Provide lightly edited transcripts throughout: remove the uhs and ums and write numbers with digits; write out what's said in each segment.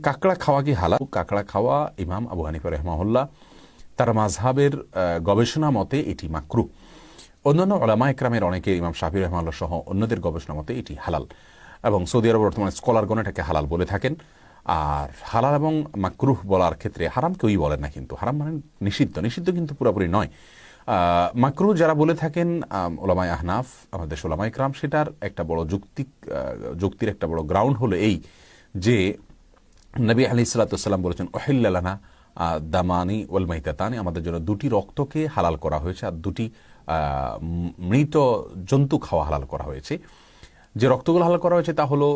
কাঁকড়া খাওয়া কি হালাল? কাঁকড়া খাওয়া ইমাম আবু হানিফা রাহিমাহুল্লাহ তার মাযহাবের গবেষণা মতে এটি মাকরুহ। অন্যান্য উলামা ইকরামের অনেকে, ইমাম শাফিঈ রাহিমাহুল্লাহ সহ অন্যদের গবেষণা মতে এটি হালাল, এবং সৌদি আরব বর্তমানে স্কলারগণ এটাকে হালাল বলে থাকেন। আর হালাল এবং মাকরুহ বলার ক্ষেত্রে হারাম কেউই বলেন না, কিন্তু হারাম মানে নিষিদ্ধ, নিষিদ্ধ কিন্তু পুরোপুরি নয়। মাকরুহ যারা বলে থাকেন উলামায়ে আহনাফ, আমাদের উলামা ইকরাম, সেটার একটা বড় যুক্তির একটা বড় গ্রাউন্ড হলো এই যে নবী আলাইহিস সালাতু ওয়াস সালাম বলেছেন, উহিল্লা লানা দামানি ওয়াল মাইতাতানি, আমাদের জন্য দুটি রক্তকে হালাল করা হয়েছে আর দুটি মৃত জন্তু খাওয়া হালাল করা হয়েছে। যে রক্তগুলো হালাল করা হয়েছে তা হলো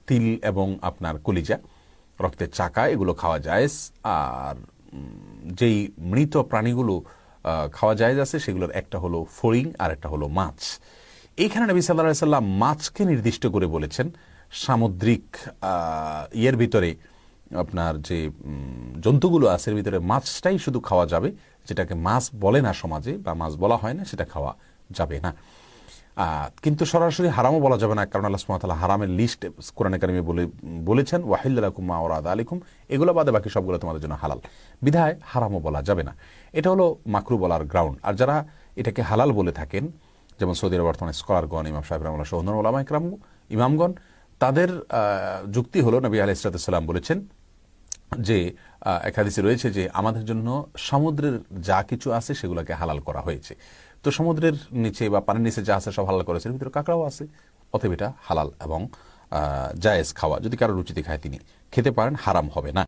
তিল এবং আপনার কলিজা, রক্তের চাকা, এগুলো খাওয়া জায়েজ। আর যেই মৃত প্রাণীগুলো খাওয়া জায়েজ আছে সেগুলোর একটা হলো ফড়িং আর একটা হলো মাছ। এইখানে নবী সাল্লাল্লাহু আলাইহি সাল্লাম মাছকে নির্দিষ্ট করে বলেছেন। সামুদ্রিক ইয়ের ভিতরে আপনার যে জন্তুগুলো আছে এর ভিতরে মাছটাই শুধু খাওয়া যাবে, যেটাকে মাছ বলে না সমাজে বা মাছ বলা হয় না, সেটা খাওয়া যাবে না। কিন্তু সরাসরি হারামও বলা যাবে না, কারণ আল্লাহ সুবহানাহু ওয়া তাআলা হারামের লিস্ট কোরআনে কারিমে বলেছেন, ওয়াহিল্লা লাকুম মা ওয়ারাদা আলাইকুম, এগুলো বাদে বাকি সবগুলো তোমাদের জন্য হালাল, বিধায় হারামও বলা যাবে না। এটা হলো মাকরুহ বলার গ্রাউন্ড। আর যারা এটাকে হালাল বলে থাকেন, যেমন সৌদি আরব বর্তমানে স্কলারগণ, ইমাম শাফিঈ রাহিমাহুল্লাহ সহ অন্যান্য উলামা ইকরাম, ইমামগণ, তাদের যুক্তি হলো নবী আলাইহিস সালাতু ওয়াস সালাম বলেছেন যে এক হাদিসে রয়েছে যে আমাদের জন্য সমুদ্রের যা কিছু আছে সেগুলোকে হালাল করা হয়েছে। তো সমুদ্রের নিচে বা পানির নিচে যা আছে সব হালাল করেছে, এর ভিতরে কাঁকড়াও আছে, অতএব এটা হালাল এবং জায়েজ খাওয়া। যদি কারো রুচিতে খায় তিনি খেতে পারেন, হারাম হবে না।